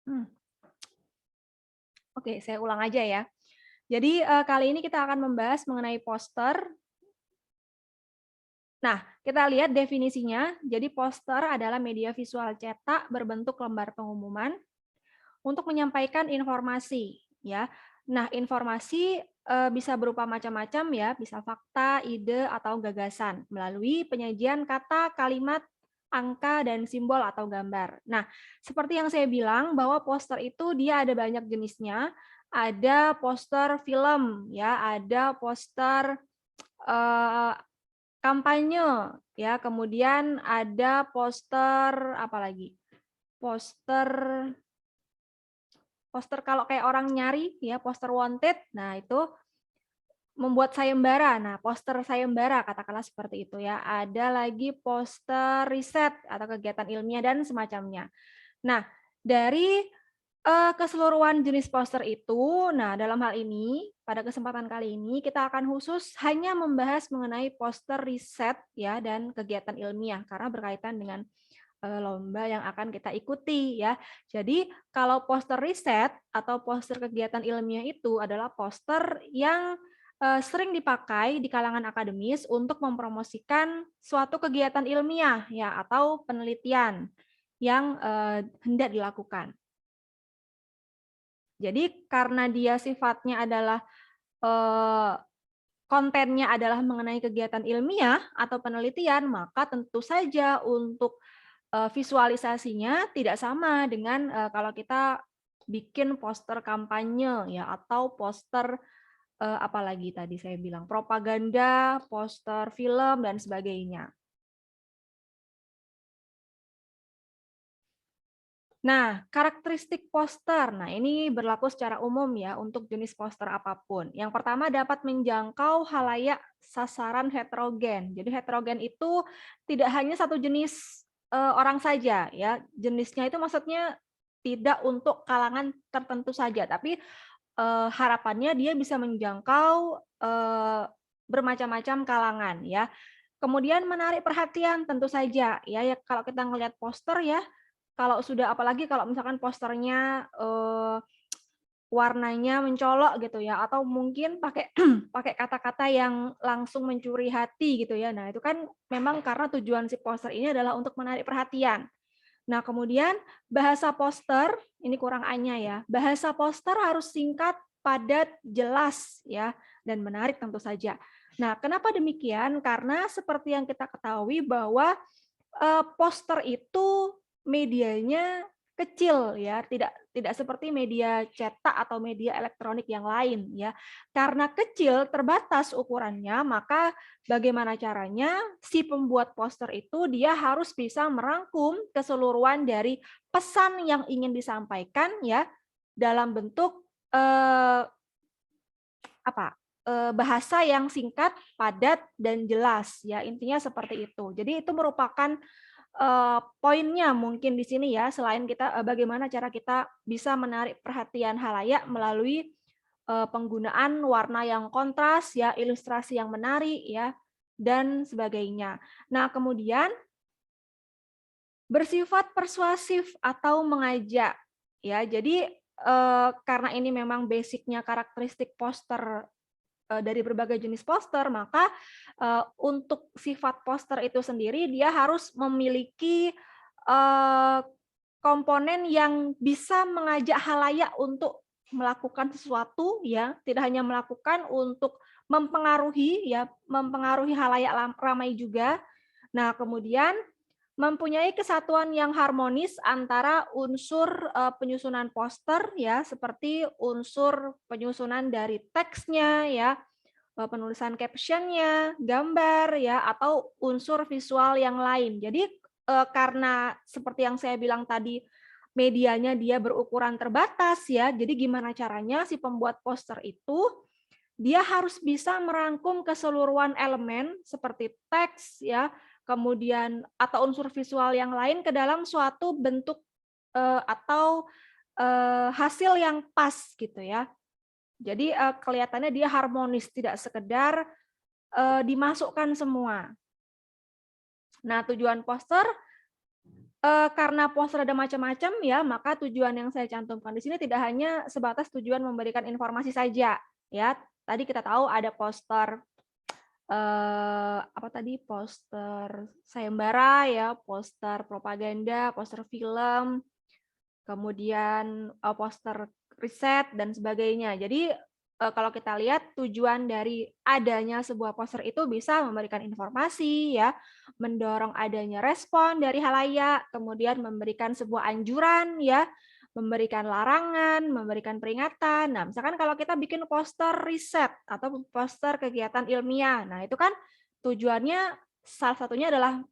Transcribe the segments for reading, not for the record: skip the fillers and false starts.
Hmm. Oke, saya ulang aja ya. Jadi kali ini kita akan membahas mengenai poster. Nah, kita lihat definisinya. Jadi poster adalah media visual cetak berbentuk lembar pengumuman untuk menyampaikan informasi, ya. Nah, informasi bisa berupa macam-macam ya, bisa fakta, ide, atau gagasan melalui penyajian kata, kalimat, angka, dan simbol atau gambar. Nah, seperti yang saya bilang bahwa poster itu dia ada banyak jenisnya. Ada poster film, ya, ada poster eh, kampanye, ya, kemudian ada poster apa lagi? Poster poster kalau kayak orang nyari ya, poster wanted. Nah, itu membuat sayembara. Nah, poster sayembara katakanlah seperti itu ya. Ada lagi poster riset atau kegiatan ilmiah dan semacamnya. Nah, dari keseluruhan jenis poster itu, nah dalam hal ini pada kesempatan kali ini kita akan khusus hanya membahas mengenai poster riset ya dan kegiatan ilmiah karena berkaitan dengan lomba yang akan kita ikuti ya. Jadi kalau poster riset atau poster kegiatan ilmiah itu adalah poster yang sering dipakai di kalangan akademis untuk mempromosikan suatu kegiatan ilmiah ya atau penelitian yang hendak dilakukan. Jadi karena dia sifatnya adalah kontennya adalah mengenai kegiatan ilmiah atau penelitian, maka tentu saja untuk visualisasinya tidak sama dengan kalau kita bikin poster kampanye ya atau poster apalagi tadi saya bilang propaganda, poster film dan sebagainya. Nah, karakteristik poster. Nah, ini berlaku secara umum ya untuk jenis poster apapun. Yang pertama dapat menjangkau halayak sasaran heterogen. Jadi heterogen itu tidak hanya satu jenis orang saja ya. Jenisnya itu maksudnya tidak untuk kalangan tertentu saja, tapi harapannya dia bisa menjangkau bermacam-macam kalangan ya. Kemudian menarik perhatian tentu saja ya, ya kalau kita ngelihat poster ya, kalau sudah apalagi kalau misalkan posternya warnanya mencolok gitu ya, atau mungkin pakai pakai kata-kata yang langsung mencuri hati gitu ya. Nah, itu kan memang karena tujuan si poster ini adalah untuk menarik perhatian. Nah, kemudian bahasa poster, ini kurang A-nya ya. Bahasa poster harus singkat, padat, jelas ya, dan menarik tentu saja. Nah, kenapa demikian? Karena seperti yang kita ketahui bahwa poster itu medianya kecil ya, tidak seperti media cetak atau media elektronik yang lain ya. Karena kecil, terbatas ukurannya, maka bagaimana caranya si pembuat poster itu dia harus bisa merangkum keseluruhan dari pesan yang ingin disampaikan ya dalam bentuk bahasa yang singkat, padat dan jelas ya. Intinya seperti itu. Jadi itu merupakan poinnya mungkin di sini ya, selain kita bagaimana cara kita bisa menarik perhatian halayak melalui penggunaan warna yang kontras ya, ilustrasi yang menarik ya, dan sebagainya. Nah, kemudian bersifat persuasif atau mengajak ya. Jadi karena ini memang basicnya karakteristik poster dari berbagai jenis poster, maka untuk sifat poster itu sendiri dia harus memiliki komponen yang bisa mengajak halayak untuk melakukan sesuatu ya, tidak hanya melakukan untuk mempengaruhi ya, mempengaruhi halayak ramai juga. Nah, kemudian mempunyai kesatuan yang harmonis antara unsur penyusunan poster ya, seperti unsur penyusunan dari teksnya ya, penulisan caption-nya, gambar ya, atau unsur visual yang lain. Jadi karena seperti yang saya bilang tadi medianya dia berukuran terbatas ya. Jadi gimana caranya si pembuat poster itu dia harus bisa merangkum keseluruhan elemen seperti teks ya, kemudian atau unsur visual yang lain ke dalam suatu bentuk atau hasil yang pas gitu ya. Jadi kelihatannya dia harmonis, tidak sekedar dimasukkan semua. Nah, tujuan poster Karena poster ada macam-macam ya, maka tujuan yang saya cantumkan di sini tidak hanya sebatas tujuan memberikan informasi saja, ya. Tadi kita tahu ada poster apa tadi, poster sayembara ya, poster propaganda, poster film, kemudian poster riset dan sebagainya. Jadi kalau kita lihat tujuan dari adanya sebuah poster itu bisa memberikan informasi ya, mendorong adanya respon dari halayak, kemudian memberikan sebuah anjuran ya, memberikan larangan, memberikan peringatan. Nah, misalkan kalau kita bikin poster riset atau poster kegiatan ilmiah, nah itu kan tujuannya salah satunya adalah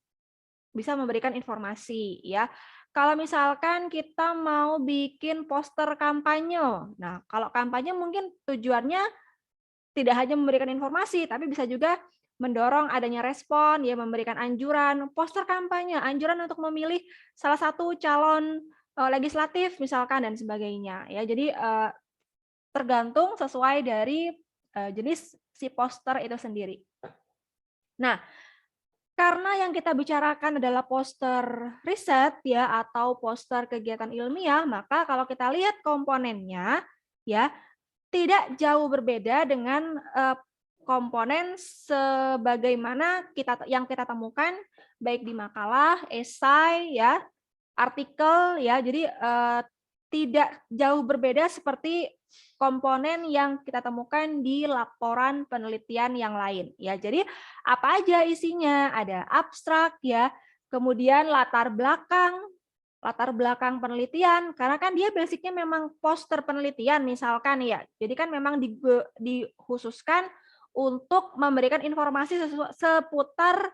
bisa memberikan informasi ya. Kalau misalkan kita mau bikin poster kampanye, nah kalau kampanye mungkin tujuannya tidak hanya memberikan informasi, tapi bisa juga mendorong adanya respon, ya memberikan anjuran, poster kampanye, anjuran untuk memilih salah satu calon legislatif misalkan dan sebagainya. Ya, jadi tergantung sesuai dari jenis si poster itu sendiri. Nah, karena yang kita bicarakan adalah poster riset ya atau poster kegiatan ilmiah, maka kalau kita lihat komponennya ya tidak jauh berbeda dengan komponen sebagaimana yang kita temukan baik di makalah, esai ya, artikel ya. Jadi tidak jauh berbeda seperti komponen yang kita temukan di laporan penelitian yang lain ya. Jadi apa aja isinya? Ada abstrak ya, kemudian latar belakang penelitian, karena kan dia basicnya memang poster penelitian misalkan ya. Jadi kan memang dikhususkan untuk memberikan informasi seputar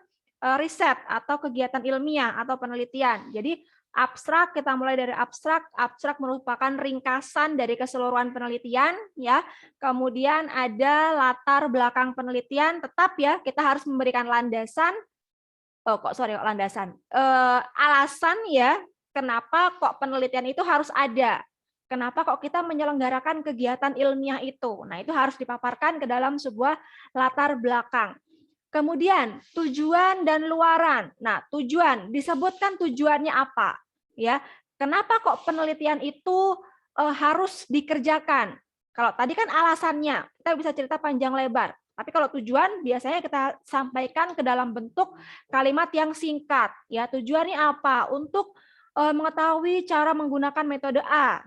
riset atau kegiatan ilmiah atau penelitian. Jadi abstrak, kita mulai dari abstrak. Abstrak merupakan ringkasan dari keseluruhan penelitian ya. Kemudian ada latar belakang penelitian, tetap ya kita harus memberikan landasan. Alasan ya kenapa kok penelitian itu harus ada. Kenapa kok kita menyelenggarakan kegiatan ilmiah itu. Nah, itu harus dipaparkan ke dalam sebuah latar belakang. Kemudian tujuan dan luaran. Nah, tujuan disebutkan tujuannya apa? Ya, kenapa kok penelitian itu harus dikerjakan? Kalau tadi kan alasannya, kita bisa cerita panjang lebar. Tapi kalau tujuan biasanya kita sampaikan ke dalam bentuk kalimat yang singkat. Ya, tujuannya apa? Untuk mengetahui cara menggunakan metode A,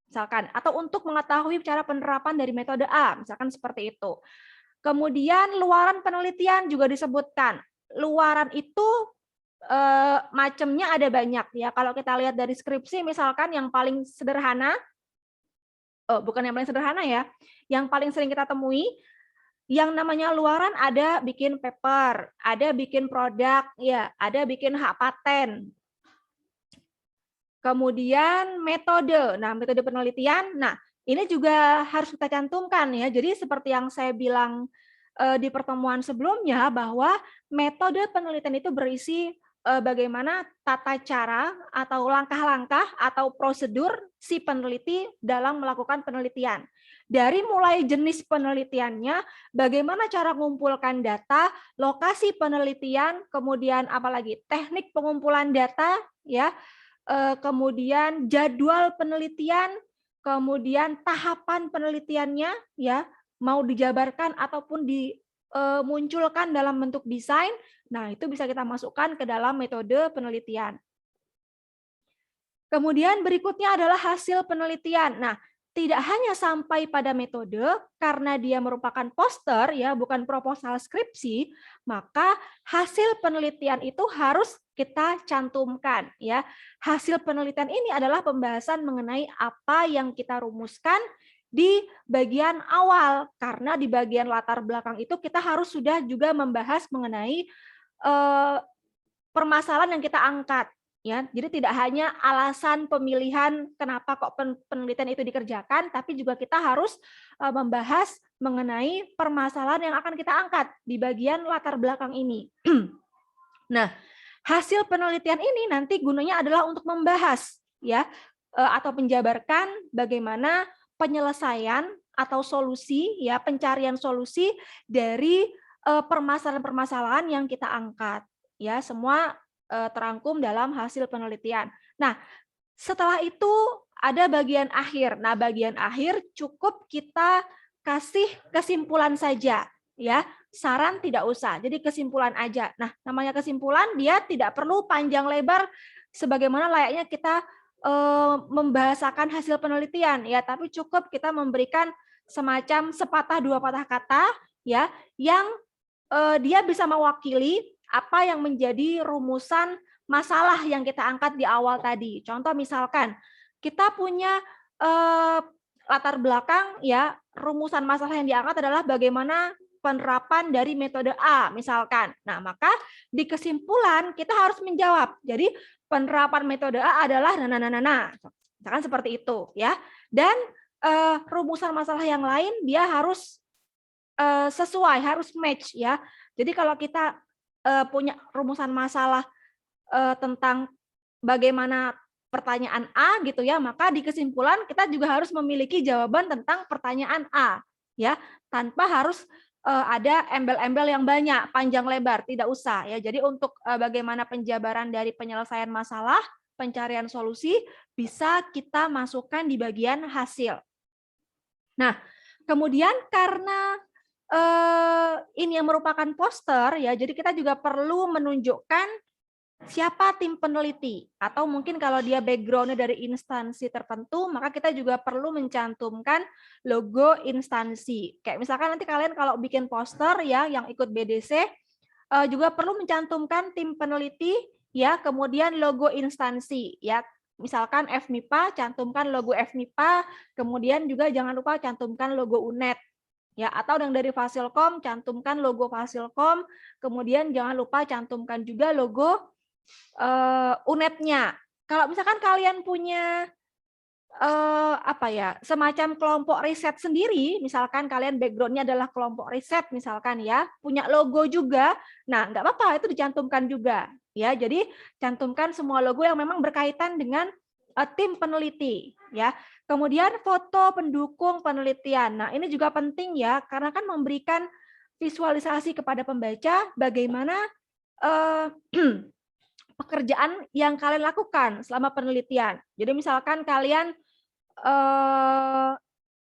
misalkan, atau untuk mengetahui cara penerapan dari metode A, misalkan seperti itu. Kemudian luaran penelitian juga disebutkan. Luaran itu macamnya ada banyak ya. Kalau kita lihat dari skripsi misalkan yang paling sederhana, bukan yang paling sederhana ya, yang paling sering kita temui yang namanya luaran ada bikin paper, ada bikin produk, ya, ada bikin hak paten. Kemudian metode. Nah, metode penelitian. Nah, ini juga harus kita cantumkan ya. Jadi seperti yang saya bilang di pertemuan sebelumnya bahwa metode penelitian itu berisi bagaimana tata cara atau langkah-langkah atau prosedur si peneliti dalam melakukan penelitian. Dari mulai jenis penelitiannya, bagaimana cara mengumpulkan data, lokasi penelitian, kemudian apalagi teknik pengumpulan data, ya, kemudian jadwal penelitian, kemudian tahapan penelitiannya, ya, mau dijabarkan ataupun dimunculkan dalam bentuk desain. Nah, itu bisa kita masukkan ke dalam metode penelitian. Kemudian berikutnya adalah hasil penelitian. Nah, tidak hanya sampai pada metode, karena dia merupakan poster, ya, bukan proposal skripsi, maka hasil penelitian itu harus kita cantumkan. Ya, hasil penelitian ini adalah pembahasan mengenai apa yang kita rumuskan di bagian awal, karena di bagian latar belakang itu kita harus sudah juga membahas mengenai permasalahan yang kita angkat. Ya, jadi tidak hanya alasan pemilihan kenapa kok penelitian itu dikerjakan, tapi juga kita harus membahas mengenai permasalahan yang akan kita angkat di bagian latar belakang ini. Nah, hasil penelitian ini nanti gunanya adalah untuk membahas ya atau menjabarkan bagaimana penyelesaian atau solusi ya, pencarian solusi dari permasalahan-permasalahan yang kita angkat. Ya, semua terangkum dalam hasil penelitian. Nah, setelah itu ada bagian akhir. Nah, bagian akhir cukup kita kasih kesimpulan saja, ya. Saran tidak usah. Jadi kesimpulan aja. Nah, namanya kesimpulan dia tidak perlu panjang lebar sebagaimana layaknya kita membahasakan hasil penelitian, ya, tapi cukup kita memberikan semacam sepatah dua patah kata, ya, yang dia bisa mewakili apa yang menjadi rumusan masalah yang kita angkat di awal tadi. Contoh misalkan kita punya latar belakang, ya, rumusan masalah yang diangkat adalah bagaimana penerapan dari metode A misalkan. Nah, maka di kesimpulan kita harus menjawab. Jadi penerapan metode A adalah misalkan seperti itu, ya. Dan rumusan masalah yang lain dia harus sesuai, harus match, ya. Jadi kalau kita punya rumusan masalah tentang bagaimana pertanyaan A gitu, ya, maka di kesimpulan kita juga harus memiliki jawaban tentang pertanyaan A, ya, tanpa harus ada embel-embel yang banyak, panjang lebar, tidak usah, ya. Jadi untuk bagaimana penjabaran dari penyelesaian masalah, pencarian solusi bisa kita masukkan di bagian hasil. Nah, kemudian karena ini yang merupakan poster, ya, jadi kita juga perlu menunjukkan siapa tim peneliti, atau mungkin kalau dia background-nya dari instansi tertentu, maka kita juga perlu mencantumkan logo instansi. Kayak misalkan nanti kalian kalau bikin poster, ya, yang ikut BDC juga perlu mencantumkan tim peneliti, ya, kemudian logo instansi, ya. Misalkan FMIPA, cantumkan logo FMIPA, kemudian juga jangan lupa cantumkan logo UNED. Ya, atau yang dari Fasilkom, cantumkan logo Fasilkom, kemudian jangan lupa cantumkan juga logo UNED-nya. Kalau misalkan kalian punya apa ya, semacam kelompok riset sendiri, misalkan kalian background-nya adalah kelompok riset misalkan, ya, punya logo juga, nah nggak apa-apa, itu dicantumkan juga, ya. Jadi cantumkan semua logo yang memang berkaitan dengan tim peneliti, ya. Kemudian foto pendukung penelitian. Nah, ini juga penting, ya, karena kan memberikan visualisasi kepada pembaca bagaimana pekerjaan yang kalian lakukan selama penelitian. Jadi misalkan kalian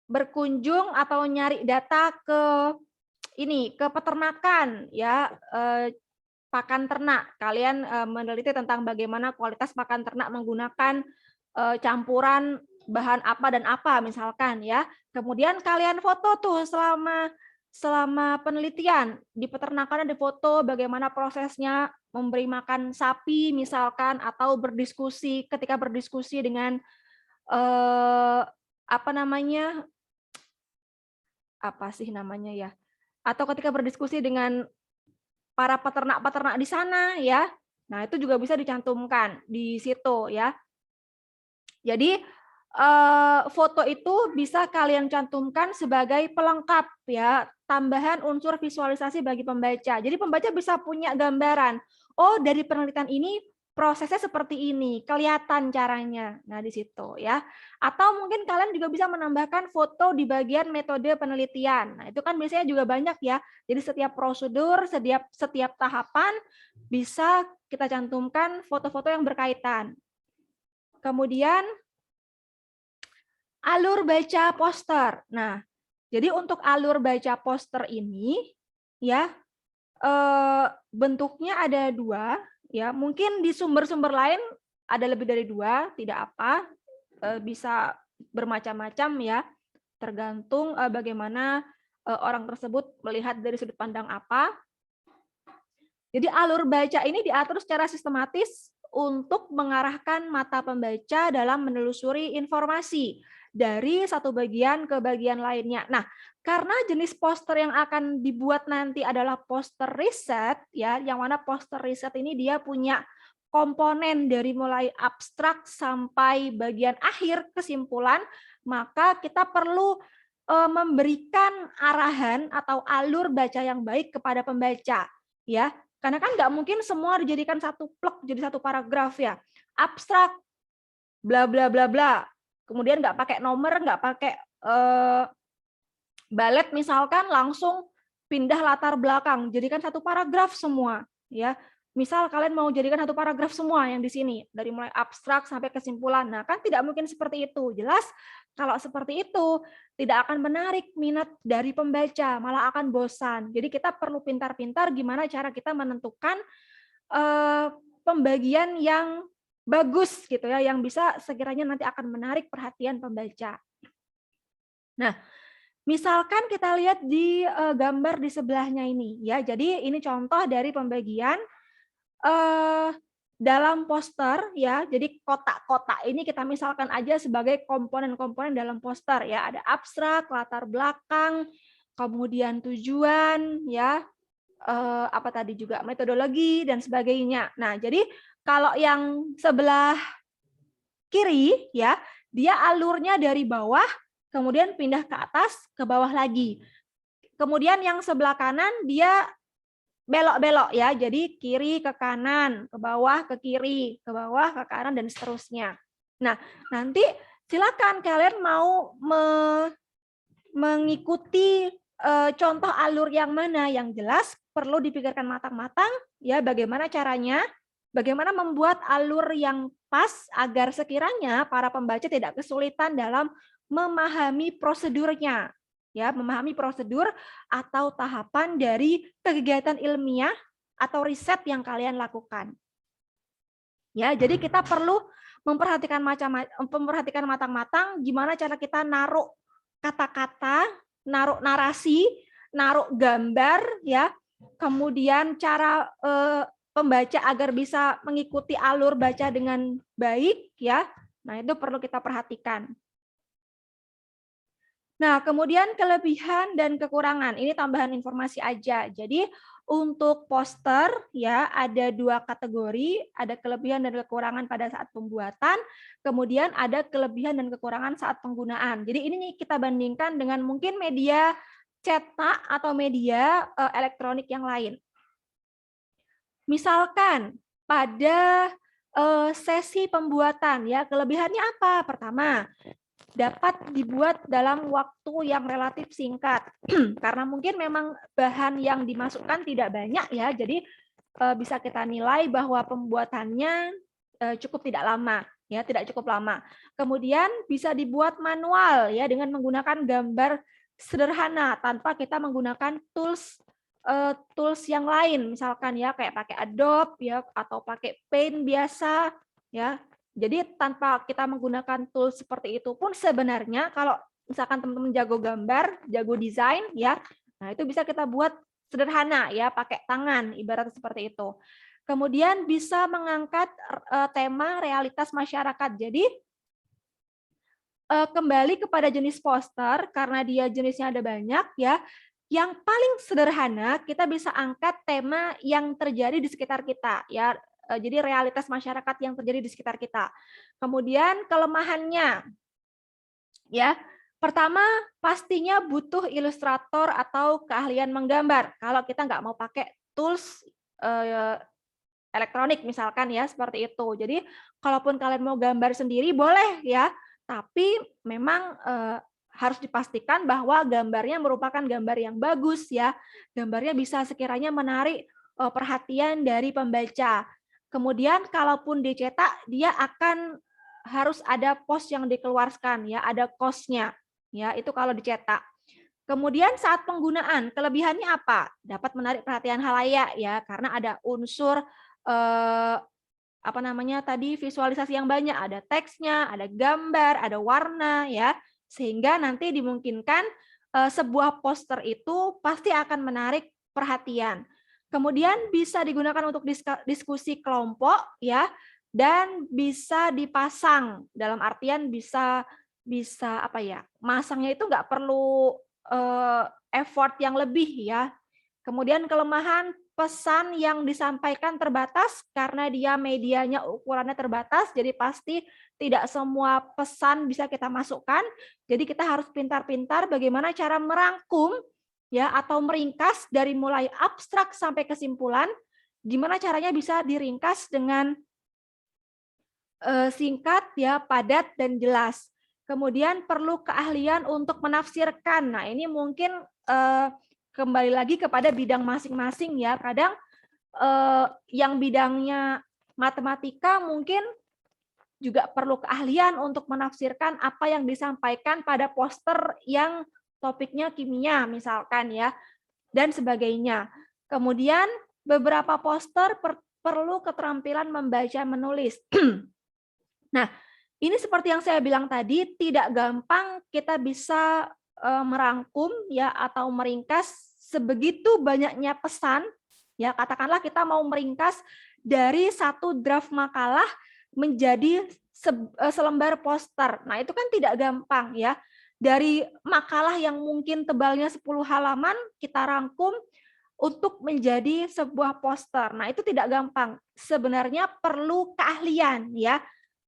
berkunjung atau nyari data ke peternakan, ya, pakan ternak. Kalian meneliti tentang bagaimana kualitas pakan ternak menggunakan campuran bahan apa dan apa misalkan, ya. Kemudian kalian foto tuh selama penelitian di peternakan, ada foto bagaimana prosesnya memberi makan sapi misalkan, atau ketika berdiskusi dengan atau ketika berdiskusi dengan para peternak-peternak di sana, ya. Nah, itu juga bisa dicantumkan di situ, ya. Jadi foto itu bisa kalian cantumkan sebagai pelengkap, ya, tambahan unsur visualisasi bagi pembaca. Jadi pembaca bisa punya gambaran, oh dari penelitian ini prosesnya seperti ini, kelihatan caranya. Nah, di situ, ya. Atau mungkin kalian juga bisa menambahkan foto di bagian metode penelitian. Nah, itu kan biasanya juga banyak, ya. Jadi setiap prosedur, setiap tahapan bisa kita cantumkan foto-foto yang berkaitan. Kemudian alur baca poster. Nah, jadi untuk alur baca poster ini, ya, bentuknya ada 2, ya. Mungkin di sumber-sumber lain ada lebih dari 2, tidak apa, bisa bermacam-macam, ya, tergantung bagaimana orang tersebut melihat dari sudut pandang apa. Jadi alur baca ini diatur secara sistematis untuk mengarahkan mata pembaca dalam menelusuri informasi dari satu bagian ke bagian lainnya. Nah, karena jenis poster yang akan dibuat nanti adalah poster riset, ya, yang mana poster riset ini dia punya komponen dari mulai abstrak sampai bagian akhir kesimpulan, maka kita perlu memberikan arahan atau alur baca yang baik kepada pembaca, ya. Karena kan nggak mungkin semua dijadikan satu plek jadi satu paragraf, ya. Abstrak, bla bla bla bla. Kemudian nggak pakai nomor, nggak pakai balet misalkan, langsung pindah latar belakang, jadikan satu paragraf semua, ya. Misal kalian mau jadikan satu paragraf semua yang di sini, dari mulai abstrak sampai kesimpulan. Nah, kan tidak mungkin seperti itu. Jelas kalau seperti itu tidak akan menarik minat dari pembaca, malah akan bosan. Jadi kita perlu pintar-pintar gimana cara kita menentukan pembagian yang bagus gitu ya, yang bisa sekiranya nanti akan menarik perhatian pembaca. Nah, misalkan kita lihat di gambar di sebelahnya ini ya. Jadi ini contoh dari pembagian dalam poster ya. Jadi kotak-kotak ini kita misalkan aja sebagai komponen-komponen dalam poster ya. Ada abstrak, latar belakang, kemudian tujuan ya, apa tadi juga metodologi dan sebagainya. Nah, jadi kalau yang sebelah kiri ya, dia alurnya dari bawah kemudian pindah ke atas ke bawah lagi. Kemudian yang sebelah kanan dia belok-belok ya, jadi kiri ke kanan, ke bawah ke kiri, ke bawah ke kanan dan seterusnya. Nah, nanti silakan kalian mau mengikuti contoh alur yang mana. Yang jelas perlu dipikirkan matang-matang ya bagaimana caranya, bagaimana membuat alur yang pas agar sekiranya para pembaca tidak kesulitan dalam memahami prosedurnya. Ya, memahami prosedur atau tahapan dari kegiatan ilmiah atau riset yang kalian lakukan. Ya, jadi kita perlu memperhatikan matang-matang gimana cara kita naruh kata-kata, naruh narasi, naruh gambar ya. Kemudian cara pembaca agar bisa mengikuti alur baca dengan baik ya. Nah, itu perlu kita perhatikan. Nah, kemudian kelebihan dan kekurangan. Ini tambahan informasi aja. Jadi untuk poster ya ada 2 kategori, ada kelebihan dan kekurangan pada saat pembuatan, kemudian ada kelebihan dan kekurangan saat penggunaan. Jadi ini kita bandingkan dengan mungkin media cetak atau media elektronik yang lain. Misalkan pada sesi pembuatan ya, kelebihannya apa? Pertama, dapat dibuat dalam waktu yang relatif singkat karena mungkin memang bahan yang dimasukkan tidak banyak ya, jadi bisa kita nilai bahwa pembuatannya cukup tidak lama ya, tidak cukup lama. Kemudian bisa dibuat manual ya dengan menggunakan gambar sederhana tanpa kita menggunakan tools yang lain, misalkan ya kayak pakai Adobe ya atau pakai Paint biasa ya. Jadi tanpa kita menggunakan tools seperti itu pun sebenarnya kalau misalkan teman-teman jago gambar, jago desain ya, nah itu bisa kita buat sederhana ya pakai tangan ibarat seperti itu. Kemudian bisa mengangkat tema realitas masyarakat. Jadi kembali kepada jenis poster karena dia jenisnya ada banyak ya. Yang paling sederhana kita bisa angkat tema yang terjadi di sekitar kita ya. Jadi realitas masyarakat yang terjadi di sekitar kita. Kemudian kelemahannya, ya pertama pastinya butuh ilustrator atau keahlian menggambar. Kalau kita nggak mau pakai tools elektronik misalkan ya seperti itu. Jadi kalaupun kalian mau gambar sendiri boleh ya, tapi memang harus dipastikan bahwa gambarnya merupakan gambar yang bagus ya. Gambarnya bisa sekiranya menarik perhatian dari pembaca. Kemudian kalaupun dicetak dia akan harus ada pos yang dikeluarkan ya, ada cost-nya. Ya, itu kalau dicetak. Kemudian saat penggunaan, kelebihannya apa? Dapat menarik perhatian halayak ya, karena ada unsur apa namanya tadi visualisasi yang banyak, ada teksnya, ada gambar, ada warna ya, sehingga nanti dimungkinkan sebuah poster itu pasti akan menarik perhatian. Kemudian bisa digunakan untuk diskusi kelompok ya, dan bisa dipasang dalam artian bisa apa ya, masangnya itu nggak perlu effort yang lebih ya. Kemudian kelemahan pesan yang disampaikan terbatas karena dia medianya ukurannya terbatas, jadi pasti tidak semua pesan bisa kita masukkan. Jadi kita harus pintar-pintar bagaimana cara merangkum ya atau meringkas dari mulai abstrak sampai kesimpulan, gimana caranya bisa diringkas dengan singkat ya, padat dan jelas. Kemudian perlu keahlian untuk menafsirkan. Nah, ini mungkin kembali lagi kepada bidang masing-masing ya. Kadang yang bidangnya matematika mungkin juga perlu keahlian untuk menafsirkan apa yang disampaikan pada poster yang topiknya kimia misalkan ya, dan sebagainya. Kemudian beberapa poster perlu keterampilan membaca menulis. Nah, ini seperti yang saya bilang tadi, tidak gampang kita bisa merangkum ya atau meringkas sebegitu banyaknya pesan ya, katakanlah kita mau meringkas dari satu draft makalah menjadi selembar poster. Nah, itu kan tidak gampang ya. Dari makalah yang mungkin tebalnya 10 halaman kita rangkum untuk menjadi sebuah poster. Nah, itu tidak gampang. Sebenarnya perlu keahlian ya.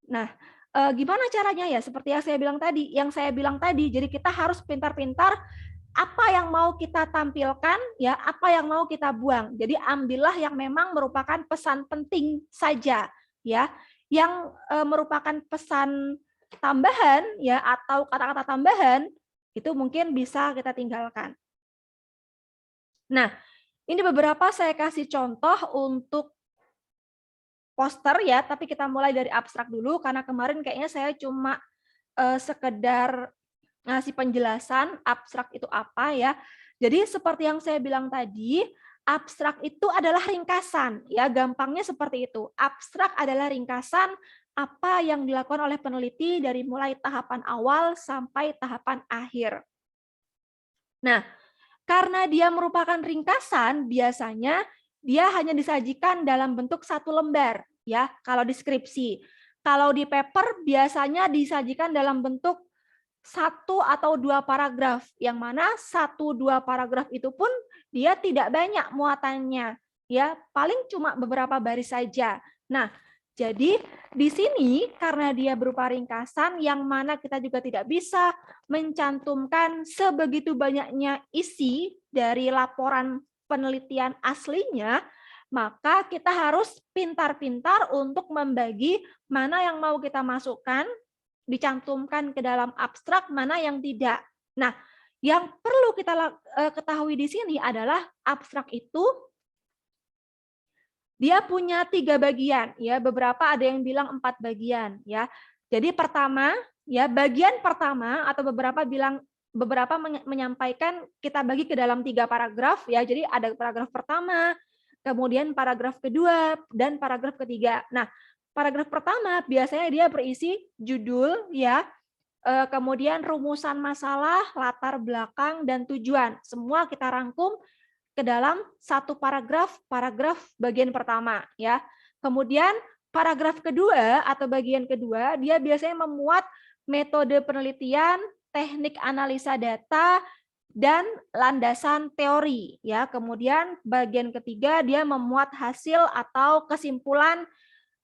Nah, gimana caranya ya? Seperti yang saya bilang tadi. Jadi kita harus pintar-pintar apa yang mau kita tampilkan ya, apa yang mau kita buang. Jadi ambillah yang memang merupakan pesan penting saja ya. Yang merupakan pesan tambahan ya atau kata-kata tambahan itu mungkin bisa kita tinggalkan. Nah, ini beberapa saya kasih contoh untuk poster ya, tapi kita mulai dari abstrak dulu karena kemarin kayaknya saya cuma sekedar ngasih penjelasan abstrak itu apa ya. Jadi seperti yang saya bilang tadi, abstrak itu adalah ringkasan ya, gampangnya seperti itu. Abstrak adalah ringkasan apa yang dilakukan oleh peneliti dari mulai tahapan awal sampai tahapan akhir. Nah, karena dia merupakan ringkasan, biasanya dia hanya disajikan dalam bentuk satu lembar ya, kalau deskripsi. Kalau di paper biasanya disajikan dalam bentuk 1 atau 2 paragraf, yang mana 1-2 paragraf itu pun dia tidak banyak muatannya, ya paling cuma beberapa baris saja. Nah, jadi di sini karena dia berupa ringkasan, yang mana kita juga tidak bisa mencantumkan sebegitu banyaknya isi dari laporan penelitian aslinya, maka kita harus pintar-pintar untuk membagi mana yang mau kita masukkan dicantumkan ke dalam abstrak, mana yang tidak. Nah, yang perlu kita ketahui di sini adalah abstrak itu dia punya 3 bagian ya, beberapa ada yang bilang 4 bagian ya. Jadi pertama ya, bagian pertama atau beberapa menyampaikan kita bagi ke dalam 3 paragraf ya. Jadi ada paragraf pertama, kemudian paragraf kedua dan paragraf ketiga. Nah, paragraf pertama biasanya dia berisi judul ya, kemudian rumusan masalah, latar belakang dan tujuan. Semua kita rangkum ke dalam satu paragraf bagian pertama ya. Kemudian paragraf kedua atau bagian kedua dia biasanya memuat metode penelitian, teknik analisa data dan landasan teori ya. Kemudian bagian ketiga dia memuat hasil atau kesimpulan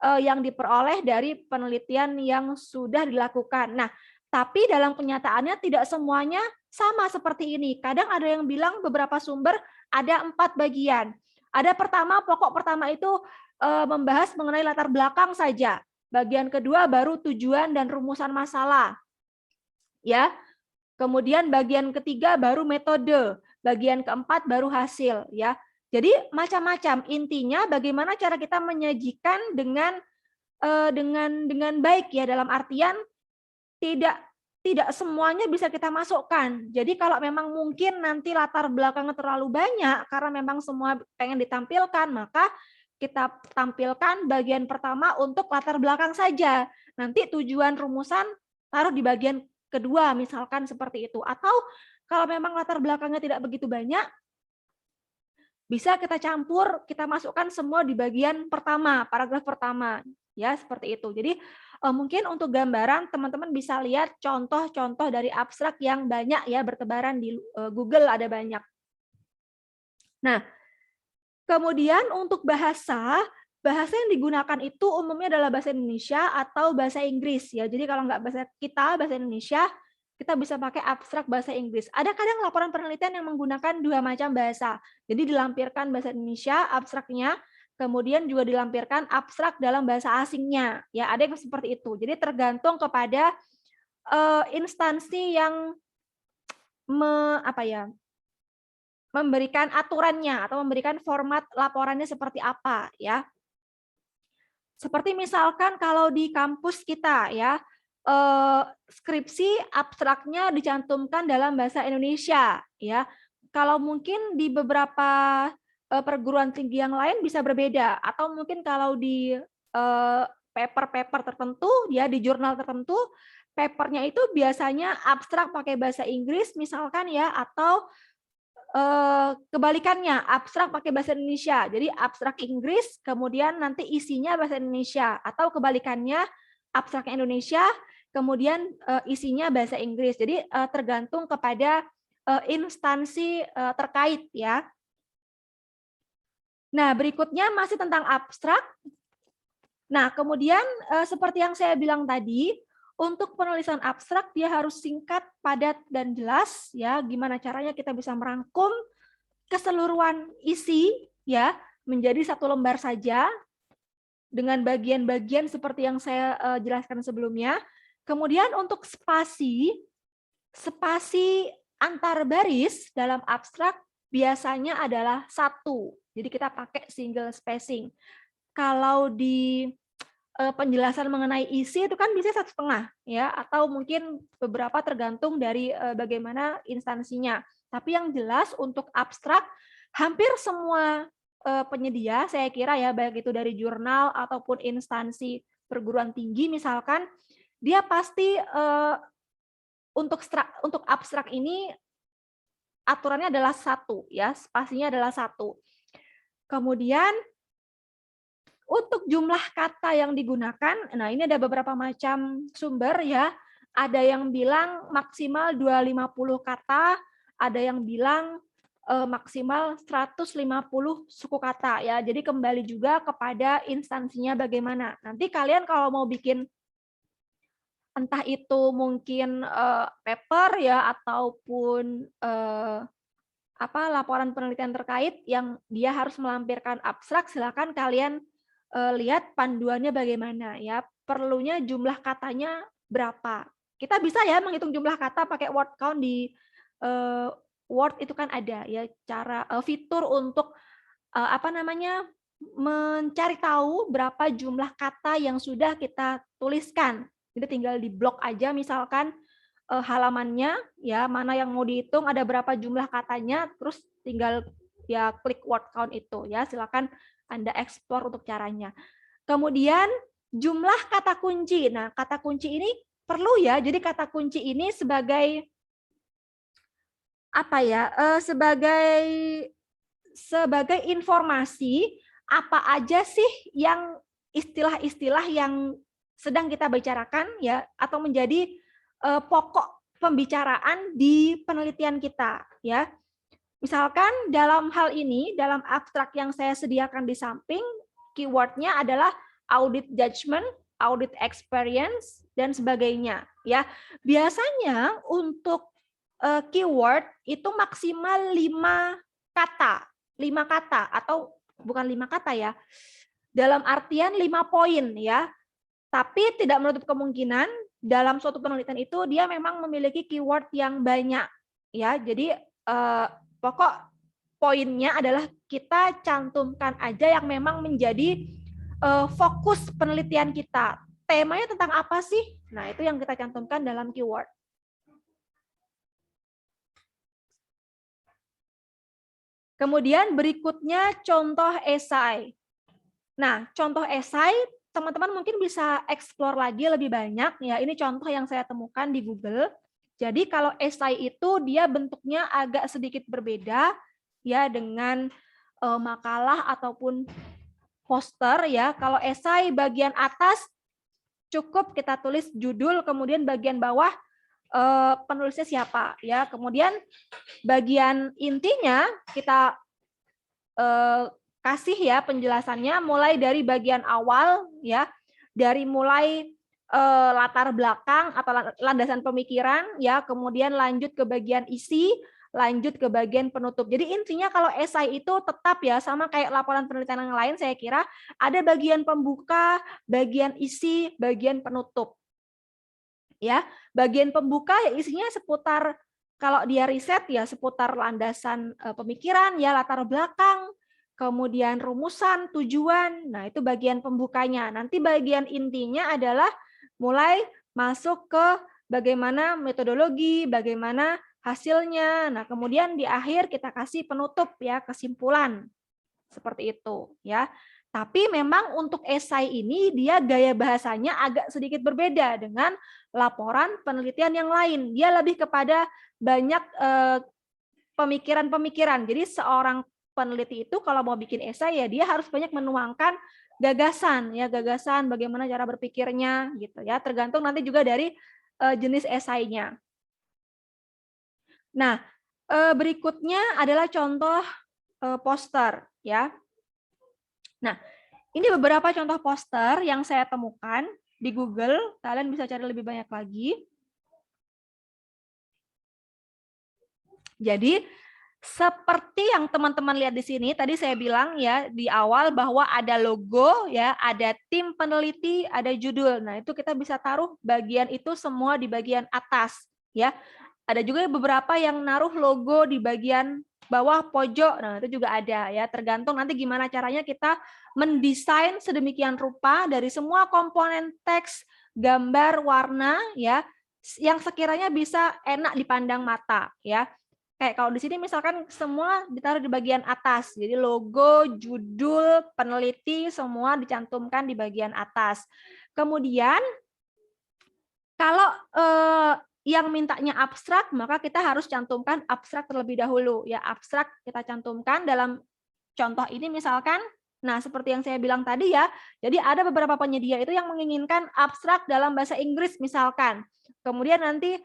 yang diperoleh dari penelitian yang sudah dilakukan. Nah, tapi dalam kenyataannya tidak semuanya sama seperti ini. Kadang ada yang bilang beberapa sumber ada 4 bagian. Ada pertama, pokok pertama itu membahas mengenai latar belakang saja. Bagian kedua baru tujuan dan rumusan masalah. Ya. Kemudian bagian ketiga baru metode. Bagian keempat baru hasil, ya. Jadi macam-macam. Intinya bagaimana cara kita menyajikan dengan baik ya, dalam artian tidak semuanya bisa kita masukkan. Jadi kalau memang mungkin nanti latar belakangnya terlalu banyak karena memang semua pengen ditampilkan, maka kita tampilkan bagian pertama untuk latar belakang saja. Nanti tujuan rumusan taruh di bagian kedua, misalkan seperti itu. Atau kalau memang latar belakangnya tidak begitu banyak, bisa kita campur, kita masukkan semua di bagian pertama, paragraf pertama. Ya, seperti itu. Jadi mungkin untuk gambaran teman-teman bisa lihat contoh-contoh dari abstrak yang banyak ya, bertebaran di Google ada banyak. Nah, kemudian untuk bahasa yang digunakan itu umumnya adalah bahasa Indonesia atau bahasa Inggris ya. Jadi kalau nggak bahasa Indonesia, kita bisa pakai abstrak bahasa Inggris. Ada kadang laporan penelitian yang menggunakan 2 macam bahasa. Jadi dilampirkan bahasa Indonesia abstraknya, kemudian juga dilampirkan abstrak dalam bahasa asingnya. Ya, ada yang seperti itu. Jadi tergantung kepada instansi yang memberikan aturannya atau memberikan format laporannya seperti apa ya. Seperti misalkan kalau di kampus kita ya, skripsi abstraknya dicantumkan dalam bahasa Indonesia ya. Kalau mungkin di beberapa perguruan tinggi yang lain bisa berbeda, atau mungkin kalau di paper-paper tertentu ya, di jurnal tertentu papernya itu biasanya abstrak pakai bahasa Inggris misalkan ya, atau kebalikannya, abstrak pakai bahasa Indonesia. Jadi abstrak Inggris, kemudian nanti isinya bahasa Indonesia, atau kebalikannya abstrak Indonesia, kemudian isinya bahasa Inggris. Jadi tergantung kepada instansi terkait ya. Nah, berikutnya masih tentang abstrak. Nah, kemudian seperti yang saya bilang tadi, untuk penulisan abstrak dia harus singkat, padat, dan jelas ya. Gimana caranya kita bisa merangkum keseluruhan isi ya menjadi satu lembar saja dengan bagian-bagian seperti yang saya jelaskan sebelumnya. Kemudian untuk spasi antar baris dalam abstrak biasanya adalah 1. Jadi kita pakai single spacing. Kalau di penjelasan mengenai isi itu kan bisa 1,5 ya, atau mungkin beberapa tergantung dari bagaimana instansinya. Tapi yang jelas untuk abstrak hampir semua penyedia saya kira ya, baik itu dari jurnal ataupun instansi perguruan tinggi misalkan, dia pasti untuk abstrak ini aturannya adalah 1 ya, spasinya adalah 1. Kemudian untuk jumlah kata yang digunakan, nah ini ada beberapa macam sumber ya. Ada yang bilang maksimal 250 kata, ada yang bilang maksimal 150 suku kata ya. Jadi kembali juga kepada instansinya bagaimana. Nanti kalian kalau mau bikin entah itu mungkin paper ya, ataupun laporan penelitian terkait yang dia harus melampirkan abstrak, silakan kalian lihat panduannya bagaimana ya, perlunya jumlah katanya berapa. Kita bisa ya menghitung jumlah kata pakai word count di Word, itu kan ada ya cara fitur untuk mencari tahu berapa jumlah kata yang sudah kita tuliskan. Jadi tinggal di blok aja misalkan halamannya ya, mana yang mau dihitung, ada berapa jumlah katanya, terus tinggal ya klik word count itu ya, silakan Anda eksplor untuk caranya. Kemudian jumlah kata kunci. Nah, kata kunci ini perlu ya. Jadi kata kunci ini sebagai apa ya? Sebagai informasi apa aja sih yang istilah-istilah yang sedang kita bicarakan ya, atau menjadi pokok pembicaraan di penelitian kita ya. Misalkan dalam hal ini, dalam abstrak yang saya sediakan di samping, keywordnya adalah audit judgment, audit experience, dan sebagainya. Ya, biasanya untuk keyword itu maksimal 5 kata, 5 kata atau bukan 5 kata ya, dalam artian 5 poin ya. Tapi tidak menutup kemungkinan dalam suatu penelitian itu dia memang memiliki keyword yang banyak ya. Jadi pokok poinnya adalah kita cantumkan aja yang memang menjadi fokus penelitian kita. Temanya tentang apa sih? Nah, itu yang kita cantumkan dalam keyword. Kemudian berikutnya contoh esai. Nah, contoh esai teman-teman mungkin bisa explore lagi lebih banyak ya. Ini contoh yang saya temukan di Google. Jadi kalau esai itu dia bentuknya agak sedikit berbeda ya dengan makalah ataupun poster ya. Kalau esai bagian atas cukup kita tulis judul, kemudian bagian bawah penulisnya siapa ya. Kemudian bagian intinya kita kasih ya penjelasannya mulai dari bagian awal ya, dari mulai latar belakang atau landasan pemikiran ya, kemudian lanjut ke bagian isi, lanjut ke bagian penutup. Jadi intinya kalau esai itu tetap ya sama kayak laporan penelitian yang lain, saya kira ada bagian pembuka, bagian isi, bagian penutup. Ya, bagian pembuka ya isinya seputar kalau dia riset ya seputar landasan pemikiran, ya latar belakang, kemudian rumusan, tujuan. Nah, itu bagian pembukanya. Nanti bagian intinya adalah mulai masuk ke bagaimana metodologi, bagaimana hasilnya. Nah, kemudian di akhir kita kasih penutup ya, kesimpulan. Seperti itu ya. Tapi memang untuk esai ini dia gaya bahasanya agak sedikit berbeda dengan laporan penelitian yang lain. Dia lebih kepada banyak pemikiran-pemikiran. Jadi seorang peneliti itu kalau mau bikin esai ya dia harus banyak menuangkan gagasan ya, gagasan bagaimana cara berpikirnya gitu ya. Tergantung nanti juga dari jenis esainya. Nah, berikutnya adalah contoh poster ya. Nah, ini beberapa contoh poster yang saya temukan di Google. Kalian bisa cari lebih banyak lagi. Jadi, seperti yang teman-teman lihat di sini, tadi saya bilang ya di awal bahwa ada logo, ya, ada tim peneliti, ada judul. Nah, itu kita bisa taruh bagian itu semua di bagian atas, ya. Ada juga beberapa yang naruh logo di bagian bawah pojok. Nah, itu juga ada ya, tergantung nanti gimana caranya kita mendesain sedemikian rupa dari semua komponen teks, gambar, warna ya, yang sekiranya bisa enak dipandang mata ya. Kayak kalau di sini misalkan semua ditaruh di bagian atas. Jadi logo, judul, peneliti semua dicantumkan di bagian atas. Kemudian kalau yang mintanya abstrak, maka kita harus cantumkan abstrak terlebih dahulu. Ya, abstrak kita cantumkan dalam contoh ini misalkan, nah seperti yang saya bilang tadi ya, jadi ada beberapa penyedia itu yang menginginkan abstrak dalam bahasa Inggris misalkan. Kemudian nanti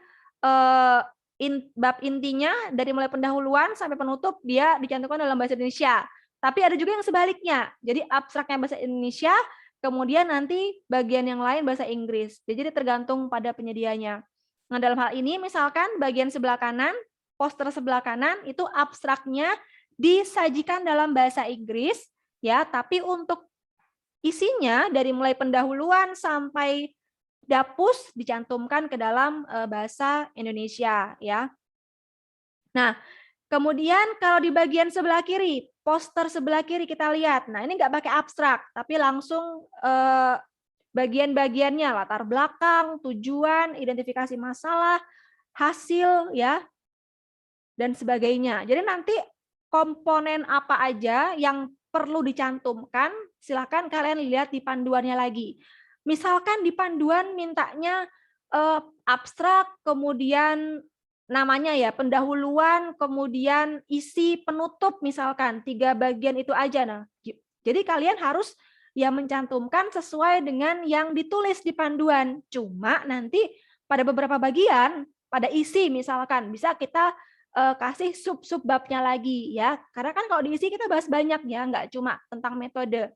bab intinya dari mulai pendahuluan sampai penutup dia dicantumkan dalam bahasa Indonesia. Tapi ada juga yang sebaliknya. Jadi abstraknya bahasa Indonesia, kemudian nanti bagian yang lain bahasa Inggris. Jadi tergantung pada penyedianya. Nah, dalam hal ini misalkan bagian sebelah kanan, poster sebelah kanan itu abstraknya disajikan dalam bahasa Inggris ya, tapi untuk isinya dari mulai pendahuluan sampai dapus dicantumkan ke dalam bahasa Indonesia ya. Nah, kemudian kalau di bagian sebelah kiri, poster sebelah kiri kita lihat. Nah, ini nggak pakai abstrak, tapi langsung bagian-bagiannya, latar belakang, tujuan, identifikasi masalah, hasil ya, dan sebagainya. Jadi nanti komponen apa aja yang perlu dicantumkan, silakan kalian lihat di panduannya lagi. Misalkan di panduan mintanya abstrak, kemudian namanya ya pendahuluan, kemudian isi penutup misalkan 3 bagian itu aja. Nah, jadi kalian harus ya mencantumkan sesuai dengan yang ditulis di panduan. Cuma nanti pada beberapa bagian, pada isi misalkan bisa kita kasih sub-sub babnya lagi ya. Karena kan kalau diisi kita bahas banyak ya, nggak cuma tentang metode.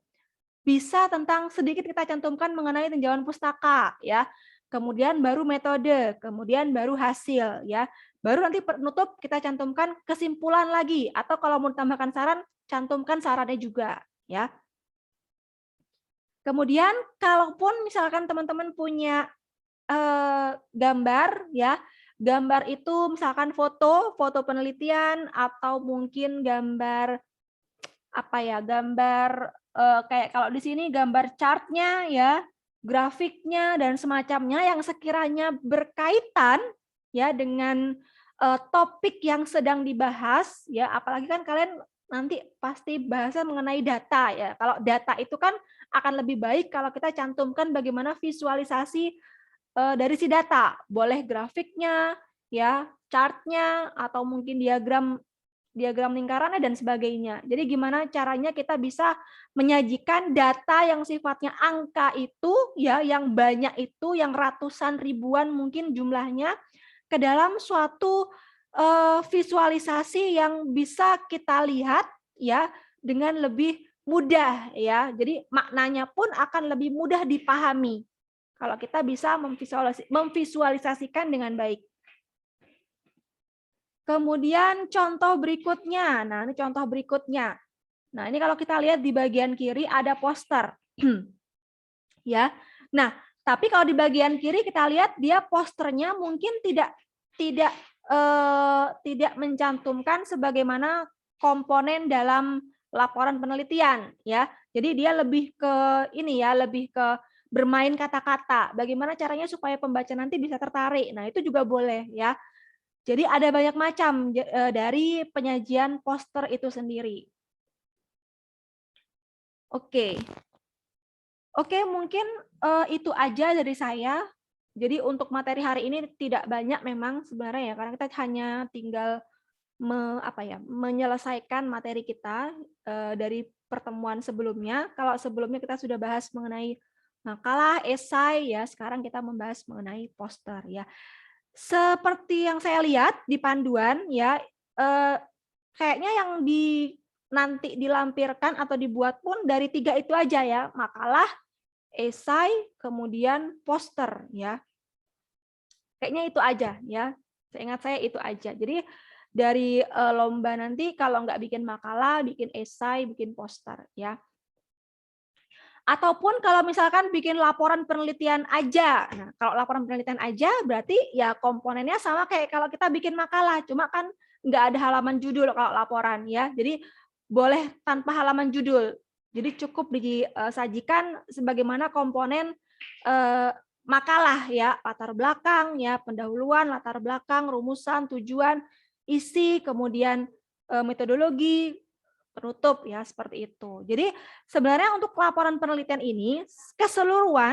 Bisa tentang sedikit kita cantumkan mengenai tinjauan pustaka ya. Kemudian baru metode, kemudian baru hasil ya. Baru nanti penutup kita cantumkan kesimpulan lagi atau kalau mau tambahkan saran, cantumkan sarannya juga ya. Kemudian kalaupun misalkan teman-teman punya gambar ya, gambar itu misalkan foto penelitian atau mungkin gambar apa ya, gambar kayak kalau di sini gambar chartnya ya, grafiknya dan semacamnya yang sekiranya berkaitan ya dengan topik yang sedang dibahas ya, apalagi kan kalian nanti pasti bahasa mengenai data ya. Kalau data itu kan akan lebih baik kalau kita cantumkan bagaimana visualisasi dari si data, boleh grafiknya, ya, chartnya, atau mungkin diagram lingkarannya dan sebagainya. Jadi gimana caranya kita bisa menyajikan data yang sifatnya angka itu, ya, yang banyak itu, yang ratusan ribuan mungkin jumlahnya, ke dalam suatu visualisasi yang bisa kita lihat, ya, dengan lebih mudah, ya. Jadi maknanya pun akan lebih mudah dipahami kalau kita bisa memvisualisasikan dengan baik. Kemudian contoh berikutnya. Nah, ini contoh berikutnya. Nah, ini kalau kita lihat di bagian kiri ada poster. Ya. Nah, tapi kalau di bagian kiri kita lihat dia posternya mungkin tidak tidak mencantumkan sebagaimana komponen dalam laporan penelitian ya. Jadi dia lebih ke ini ya, lebih ke bermain kata-kata. Bagaimana caranya supaya pembaca nanti bisa tertarik. Nah, itu juga boleh ya. Jadi ada banyak macam dari penyajian poster itu sendiri. Oke. Oke, mungkin itu aja dari saya. Jadi untuk materi hari ini tidak banyak memang sebenarnya ya, karena kita hanya tinggal menyelesaikan materi kita dari pertemuan sebelumnya. Kalau sebelumnya kita sudah bahas mengenai makalah, esai, ya sekarang kita membahas mengenai poster ya. Seperti yang saya lihat di panduan ya, kayaknya yang nanti dilampirkan atau dibuat pun dari 3 itu aja ya, makalah, esai, kemudian poster ya. Kayaknya itu aja ya. Seingat saya itu aja. Jadi dari lomba nanti kalau nggak bikin makalah, bikin esai, bikin poster ya. Ataupun kalau misalkan bikin laporan penelitian aja. Nah, kalau laporan penelitian aja berarti ya komponennya sama kayak kalau kita bikin makalah, cuma kan nggak ada halaman judul kalau laporan ya. Jadi boleh tanpa halaman judul. Jadi cukup disajikan sebagaimana komponen makalah ya, latar belakang ya, pendahuluan, latar belakang, rumusan, tujuan, isi, kemudian metodologi, penutup ya, seperti itu. Jadi sebenarnya untuk laporan penelitian ini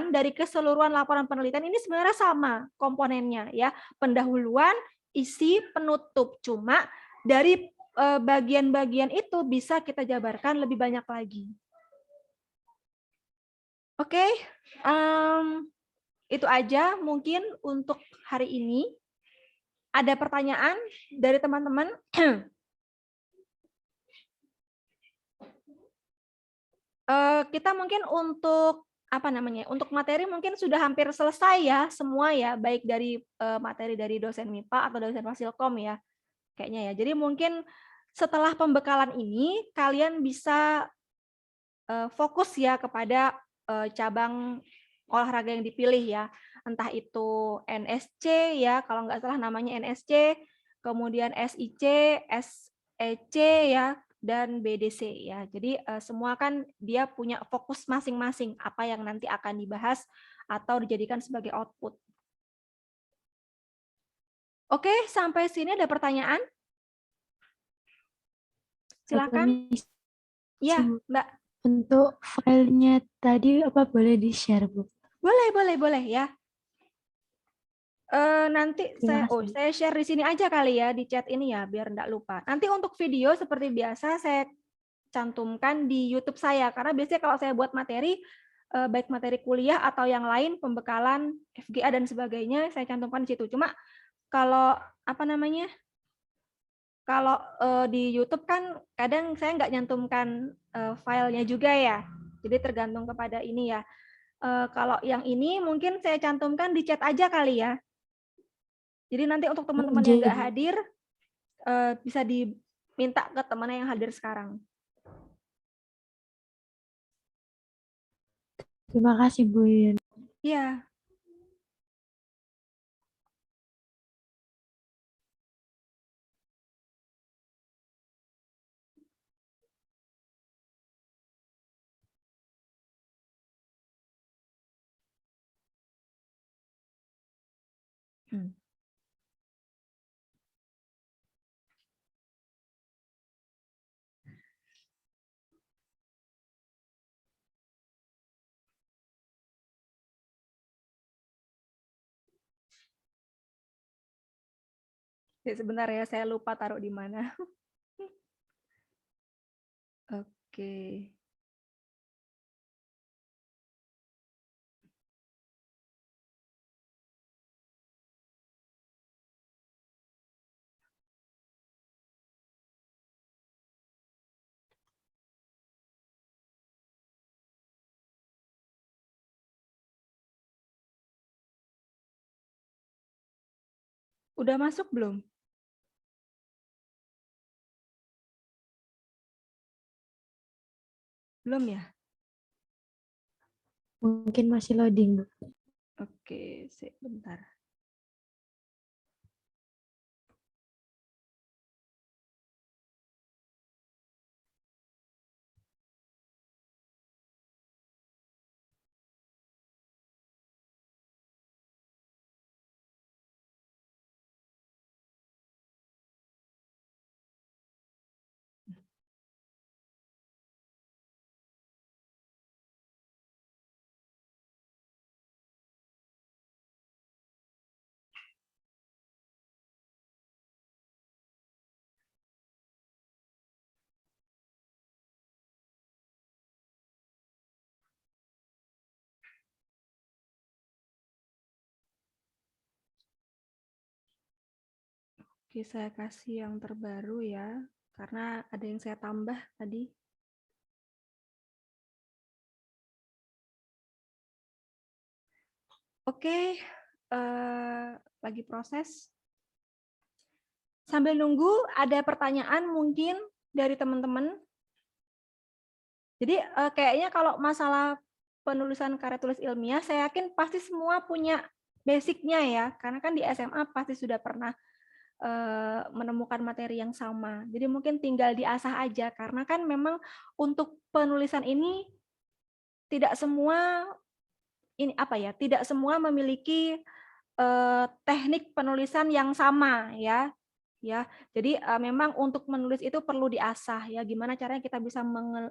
dari keseluruhan laporan penelitian ini sebenarnya sama komponennya ya, pendahuluan, isi, penutup. Cuma dari bagian-bagian itu bisa kita jabarkan lebih banyak lagi. Oke, itu aja mungkin untuk hari ini. Ada pertanyaan dari teman-teman? Kita mungkin untuk untuk materi mungkin sudah hampir selesai ya semua ya, baik dari materi dari dosen MIPA atau dosen Fasilkom ya, kayaknya ya. Jadi mungkin setelah pembekalan ini kalian bisa fokus ya kepada cabang olahraga yang dipilih ya, entah itu NSC ya, kalau nggak salah namanya NSC, kemudian SIC, SEC ya, dan BDC ya. Jadi semua kan dia punya fokus masing-masing apa yang nanti akan dibahas atau dijadikan sebagai output. Oke, sampai sini ada pertanyaan? Silakan. Ya, Mbak. Untuk filenya tadi apa boleh di-share, Bu? Boleh ya. Nanti saya share di sini aja kali ya, di chat ini ya, biar enggak lupa. Nanti untuk video seperti biasa saya cantumkan di YouTube saya, karena biasanya kalau saya buat materi, baik materi kuliah atau yang lain, pembekalan, FGA dan sebagainya, saya cantumkan di situ. Cuma kalau kalau di YouTube kan kadang saya nggak nyantumkan filenya juga ya, jadi tergantung kepada ini ya. Kalau yang ini mungkin saya cantumkan di chat aja kali ya. Jadi nanti untuk teman-teman yang nggak hadir, bisa diminta ke temannya yang hadir sekarang. Terima kasih, Bu Yun. Iya. Sebentar ya, saya lupa taruh di mana. Oke. Udah masuk belum? Belum ya? Mungkin masih loading, Bu. Oke, sebentar. Oke, saya kasih yang terbaru ya, karena ada yang saya tambah tadi. Oke, lagi proses. Sambil nunggu, ada pertanyaan mungkin dari teman-teman. Jadi kayaknya kalau masalah penulisan karya tulis ilmiah, saya yakin pasti semua punya basic-nya ya, karena kan di SMA pasti sudah pernah menemukan materi yang sama. Jadi mungkin tinggal diasah aja, karena kan memang untuk penulisan ini tidak semua ini apa ya, tidak semua memiliki teknik penulisan yang sama ya. Ya, jadi memang untuk menulis itu perlu diasah ya, gimana caranya kita bisa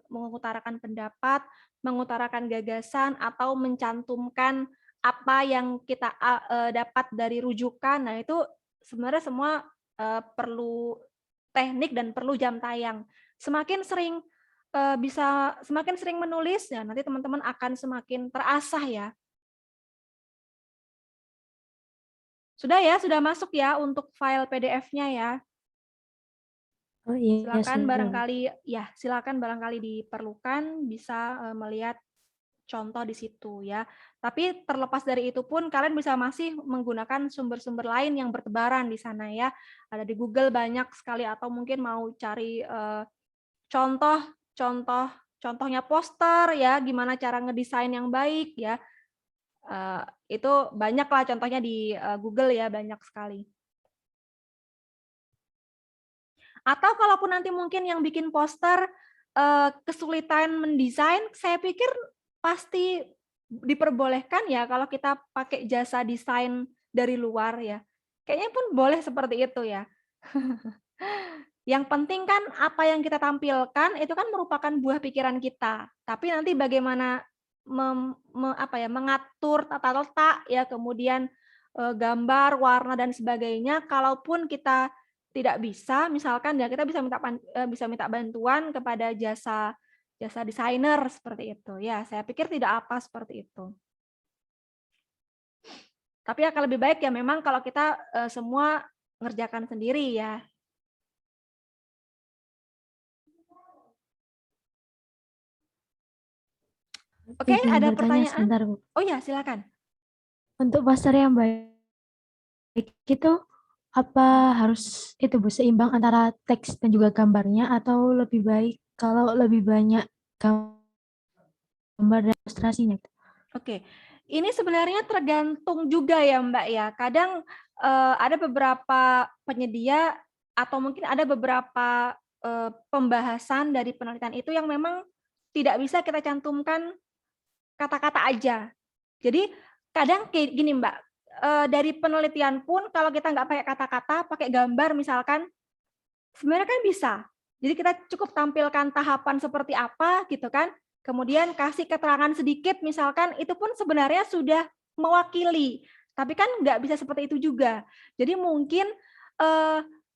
mengutarakan pendapat, mengutarakan gagasan, atau mencantumkan apa yang kita dapat dari rujukan. Nah, itu sebenarnya semua perlu teknik dan perlu jam tayang. Semakin sering semakin sering menulis, ya nanti teman-teman akan semakin terasah ya. Sudah ya, sudah masuk ya untuk file PDF-nya ya. Oh iya sudah. Silakan barangkali diperlukan bisa melihat contoh di situ ya. Tapi terlepas dari itu pun kalian bisa masih menggunakan sumber-sumber lain yang bertebaran di sana ya. Ada di Google banyak sekali, atau mungkin mau cari contoh contoh contohnya poster ya, gimana cara ngedesain yang baik ya. Itu banyaklah contohnya di Google ya, banyak sekali. Atau kalaupun nanti mungkin yang bikin poster kesulitan mendesain, saya pikir pasti diperbolehkan ya kalau kita pakai jasa desain dari luar ya. Kayaknya pun boleh seperti itu ya. Yang penting kan apa yang kita tampilkan itu kan merupakan buah pikiran kita. Tapi nanti bagaimana mengatur tata letak ya, kemudian gambar, warna dan sebagainya. Kalaupun kita tidak bisa, misalkan ya kita bisa minta bantuan kepada jasa desainer seperti itu. Ya, saya pikir tidak apa seperti itu. Tapi akan lebih baik ya memang kalau kita semua ngerjakan sendiri ya. Oke, Izin ada bertanya pertanyaan? sebentar, Bu. Oh ya, silakan. Untuk poster yang baik itu apa harus itu Bu seimbang antara teks dan juga gambarnya, atau lebih baik kalau lebih banyak gambar dan ilustrasinya? Oke, ini sebenarnya tergantung juga ya Mbak ya. Kadang ada beberapa penyedia atau mungkin ada beberapa pembahasan dari penelitian itu yang memang tidak bisa kita cantumkan kata-kata aja. Jadi kadang kayak gini Mbak, dari penelitian pun kalau kita nggak pakai kata-kata, pakai gambar misalkan, sebenarnya kan bisa. Jadi kita cukup tampilkan tahapan seperti apa gitu kan, kemudian kasih keterangan sedikit misalkan, itu pun sebenarnya sudah mewakili. Tapi kan nggak bisa seperti itu juga. Jadi mungkin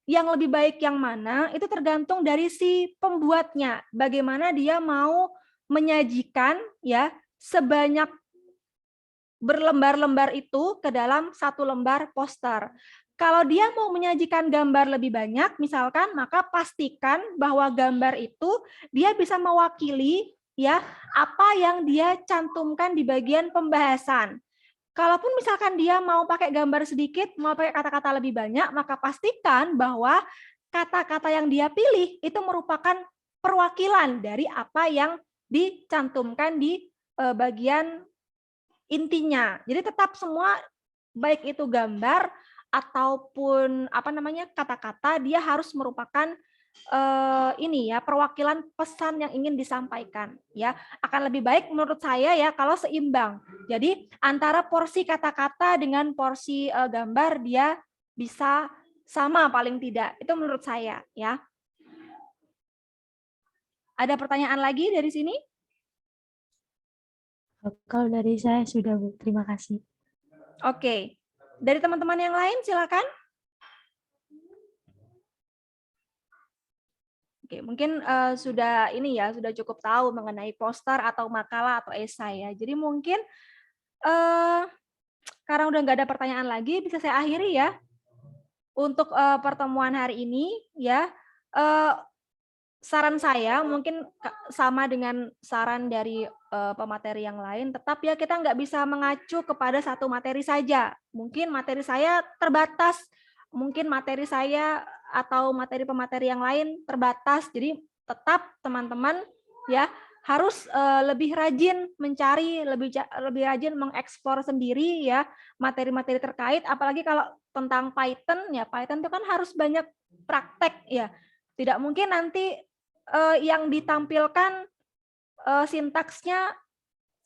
yang lebih baik yang mana itu tergantung dari si pembuatnya. Bagaimana dia mau menyajikan ya sebanyak berlembar-lembar itu ke dalam satu lembar poster. Kalau dia mau menyajikan gambar lebih banyak, misalkan, maka pastikan bahwa gambar itu dia bisa mewakili ya apa yang dia cantumkan di bagian pembahasan. Kalaupun misalkan dia mau pakai gambar sedikit, mau pakai kata-kata lebih banyak, maka pastikan bahwa kata-kata yang dia pilih itu merupakan perwakilan dari apa yang dicantumkan di bagian intinya. Jadi tetap semua baik itu gambar ataupun kata-kata, dia harus merupakan ini ya perwakilan pesan yang ingin disampaikan ya. Akan lebih baik menurut saya ya kalau seimbang. Jadi antara porsi kata-kata dengan porsi gambar dia bisa sama paling tidak. Itu menurut saya ya. Ada pertanyaan lagi dari sini? Kalau dari saya sudah, Bu. Terima kasih. Oke. Dari teman-teman yang lain silakan. Oke, mungkin sudah ini ya, sudah cukup tahu mengenai poster atau makalah atau esai ya. Jadi mungkin karena udah nggak ada pertanyaan lagi, bisa saya akhiri ya. untuk pertemuan hari ini ya, saran saya mungkin sama dengan saran dari pemateri yang lain, tetap ya kita nggak bisa mengacu kepada satu materi saja. Mungkin materi saya terbatas, mungkin materi saya atau materi pemateri yang lain terbatas. Jadi tetap teman-teman ya harus lebih rajin mencari, lebih rajin mengeksplor sendiri ya materi-materi terkait. Apalagi kalau tentang Python ya, Python itu kan harus banyak praktek ya. Tidak mungkin nanti yang ditampilkan sintaksnya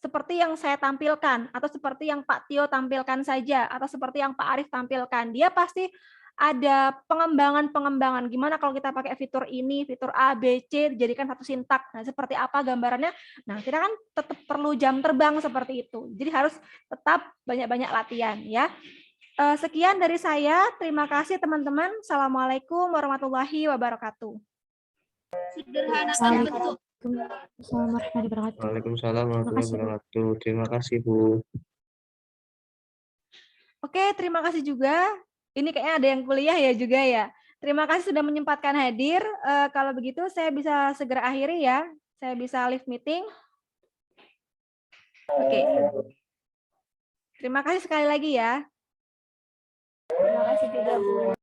seperti yang saya tampilkan, atau seperti yang Pak Tio tampilkan saja, atau seperti yang Pak Arif tampilkan. Dia pasti ada pengembangan-pengembangan. Gimana kalau kita pakai fitur ini, fitur A, B, C, dijadikan satu sintak. Nah, seperti apa gambarannya? Nah, kita kan tetap perlu jam terbang seperti itu. Jadi harus tetap banyak-banyak latihan ya. Sekian dari saya. Terima kasih teman-teman. Assalamualaikum warahmatullahi wabarakatuh. Waalaikumsalam warahmatullahi wabarakatuh. Terima kasih, Bu. Oke, terima kasih juga. Ini kayaknya ada yang kuliah ya juga ya. Terima kasih sudah menyempatkan hadir. Kalau begitu saya bisa segera akhiri ya. Saya bisa leave meeting. Oke. Terima kasih sekali lagi ya. Terima kasih juga, Bu.